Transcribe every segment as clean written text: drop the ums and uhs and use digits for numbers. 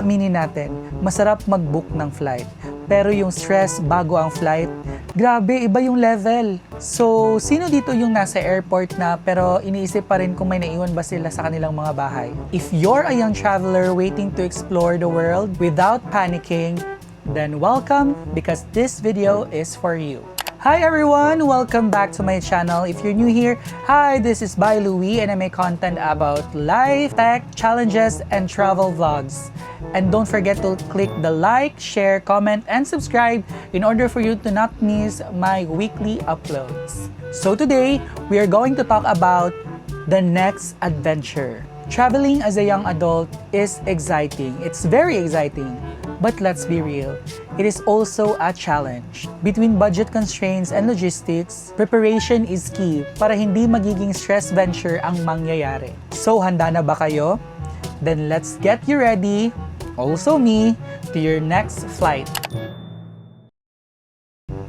Aminin natin, masarap mag-book ng flight. Pero yung stress bago ang flight, grabe, iba yung level. So, sino dito yung nasa airport na pero iniisip pa rin kung may naiwan ba sila sa kanilang mga bahay? If you're a young traveler waiting to explore the world without panicking, then welcome because this video is for you. Hi everyone! Welcome back to my channel. If you're new here, hi, this is Bai Louie and I make content about life, tech, challenges, and travel vlogs. And don't forget to click the like, share, comment, and subscribe in order for you to not miss my weekly uploads. So today, we are going to talk about the next adventure. Traveling as a young adult is exciting. It's very exciting. But let's be real, it is also a challenge. Between budget constraints and logistics, preparation is key para hindi magiging stress venture ang mangyayari. So handa na ba kayo? Then let's get you ready, also me, to your next flight.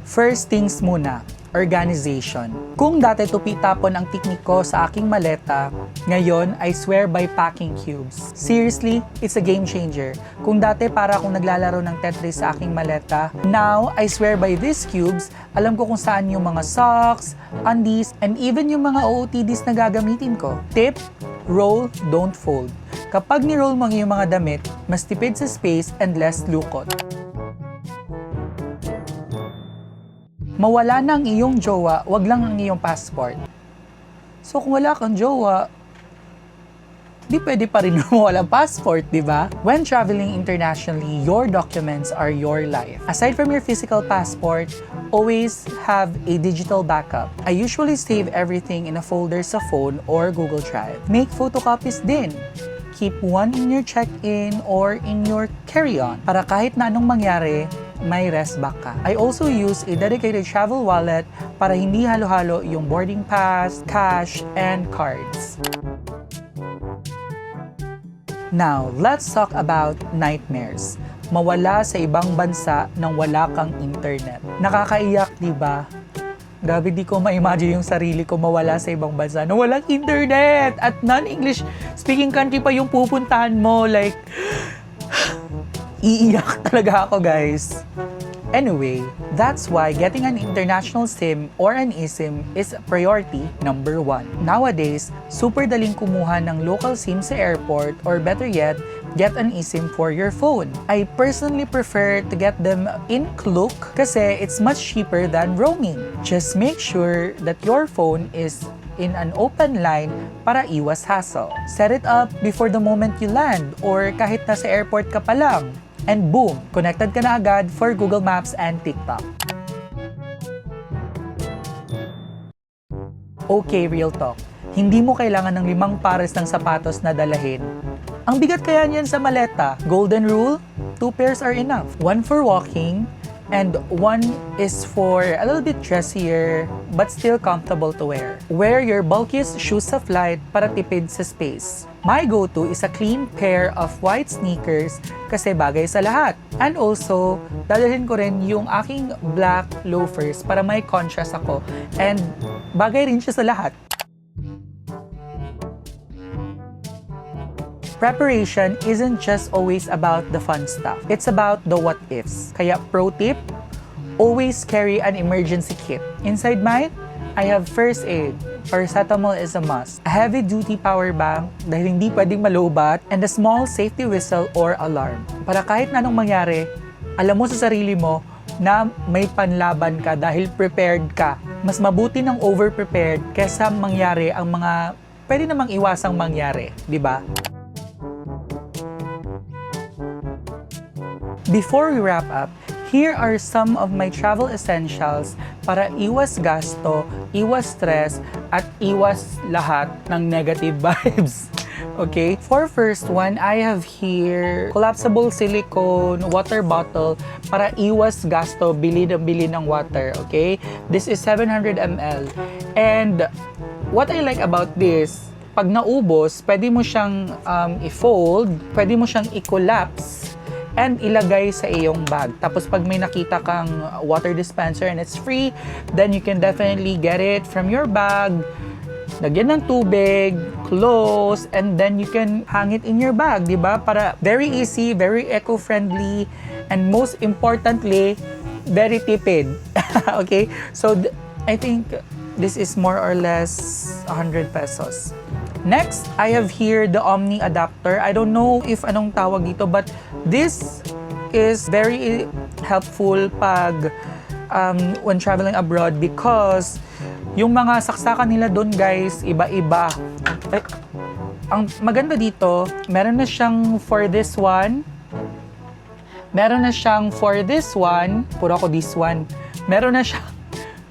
First things muna, organization. Kung dati tupi-tapon ang teknik ko sa aking maleta, ngayon I swear by packing cubes. Seriously, it's a game changer. Kung dati para akong naglalaro ng Tetris sa aking maleta, now I swear by these cubes, alam ko kung saan yung mga socks, undies, and even yung mga OOTDs na gagamitin ko. Tip, roll, don't fold. Kapag ni-roll mo yung mga damit, mas tipid sa space and less lukot. Mawala na ang iyong jowa, wag lang ang iyong passport. So kung wala kang jowa, di pwede pa rin mawala ang passport, di ba? When traveling internationally, your documents are your life. Aside from your physical passport, always have a digital backup. I usually save everything in a folder sa phone or Google Drive. Make photocopies din. Keep one in your check-in or in your carry-on para kahit na anong mangyari, may rest back ka. I also use a dedicated travel wallet para hindi halo-halo yung boarding pass, cash, and cards. Now, let's talk about nightmares. Mawala sa ibang bansa nang wala kang internet. Nakakaiyak, di ba? Grabe, di ko ma-imagine yung sarili ko mawala sa ibang bansa na walang internet at non-English speaking country pa yung pupuntahan mo. Like, iiyak talaga ako, guys. Anyway, that's why getting an international SIM or an eSIM is priority number 1. Nowadays, super daling kumuha ng local SIM sa airport or better yet, get an eSIM for your phone. I personally prefer to get them in Klook kasi it's much cheaper than roaming. Just make sure that your phone is in an open line para iwas hassle. Set it up before the moment you land or kahit nasa airport ka pa lang. And boom, connected ka na agad for Google Maps and TikTok. Okay, real talk. Hindi mo kailangan ng 5 pares ng sapatos na dalahin. Ang bigat kaya niyan sa maleta. Golden rule, 2 pairs are enough. 1 for walking, and 1 is for a little bit dressier but still comfortable to wear. Wear your bulkiest shoes sa flight para tipid sa space. My go-to is a clean pair of white sneakers kasi bagay sa lahat. And also, dadalhin ko rin yung aking black loafers para may contrast ako. And bagay rin siya sa lahat. Preparation isn't just always about the fun stuff. It's about the what-ifs. Kaya pro tip, always carry an emergency kit. Inside mine, I have first aid. Paracetamol is a must. A heavy-duty power bank dahil hindi pwedeng malobat, and a small safety whistle or alarm. Para kahit na anong mangyari, alam mo sa sarili mo na may panlaban ka dahil prepared ka. Mas mabuti ng over-prepared kaysa mangyari ang mga pwede namang iwasang mangyari, di ba? Before we wrap up, here are some of my travel essentials para iwas gasto, iwas stress, at iwas lahat ng negative vibes. Okay? For first one, I have here collapsible silicone water bottle para iwas gasto, bili ng water. Okay? This is 700 ml. And what I like about this, pag naubos, pwede mo siyang i-fold, pwede mo siyang i-collapse, and ilagay sa iyong bag. Tapos pag may nakita kang water dispenser and it's free, then you can definitely get it from your bag lagyan ng tubig, close, and then you can hang it in your bag, di ba? Para very easy, very eco-friendly, and most importantly, very tipid. Okay? So, I think this is more or less 100 pesos. Next, I have here the Omni adapter. I don't know if anong tawag dito, but this is very helpful pag when traveling abroad because yung mga saksakan nila doon, guys, iba-iba. Ang maganda dito, meron na siyang for this one. Meron na siyang for this one. Puro ako this one. Meron na siyang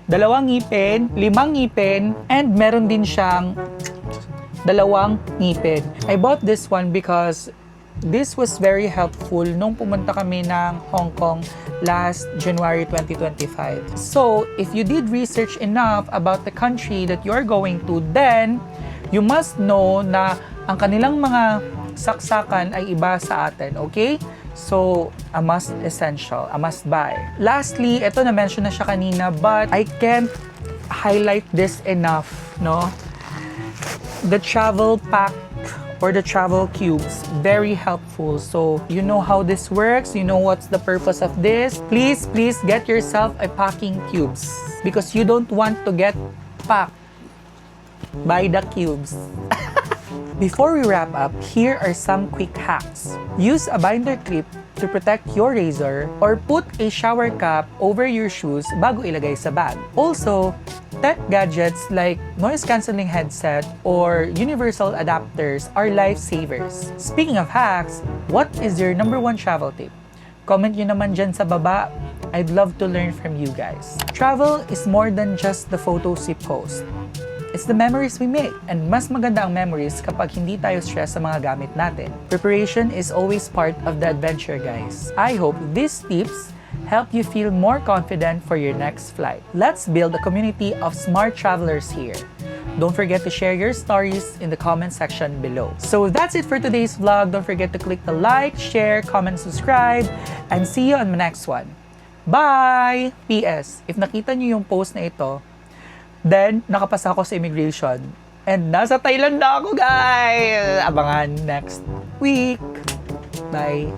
2 ngipin, 5 ngipin, and meron din siyang 2 ngipin. I bought this one because this was very helpful nung pumunta kami ng Hong Kong last January 2025. So, if you did research enough about the country that you're going to, then you must know na ang kanilang mga saksakan ay iba sa atin, okay? So, a must essential, a must buy. Lastly, ito na-mention na siya kanina, but I can't highlight this enough, no? The travel pack or the travel cubes, very helpful. So, you know how this works, you know what's the purpose of this. Please get yourself a packing cubes because you don't want to get packed by the cubes. Before we wrap up, here are some quick hacks. Use a binder clip to protect your razor or put a shower cap over your shoes bago ilagay sa bag. Also, tech gadgets like noise-canceling headset or universal adapters are lifesavers. Speaking of hacks, what is your number 1 travel tip? Comment nyo naman dyan sa baba. I'd love to learn from you guys. Travel is more than just the photos we post. It's the memories we make. And mas maganda ang memories kapag hindi tayo stress sa mga gamit natin. Preparation is always part of the adventure, guys. I hope these tips help you feel more confident for your next flight. Let's build a community of smart travelers here. Don't forget to share your stories in the comment section below. So that's it for today's vlog. Don't forget to click the like, share, comment, subscribe, and see you on the next one. Bye! PS, if nakita niyo yung post na ito, then, nakapasa ako sa immigration. And nasa Thailand na ako, guys! Abangan next week. Bye!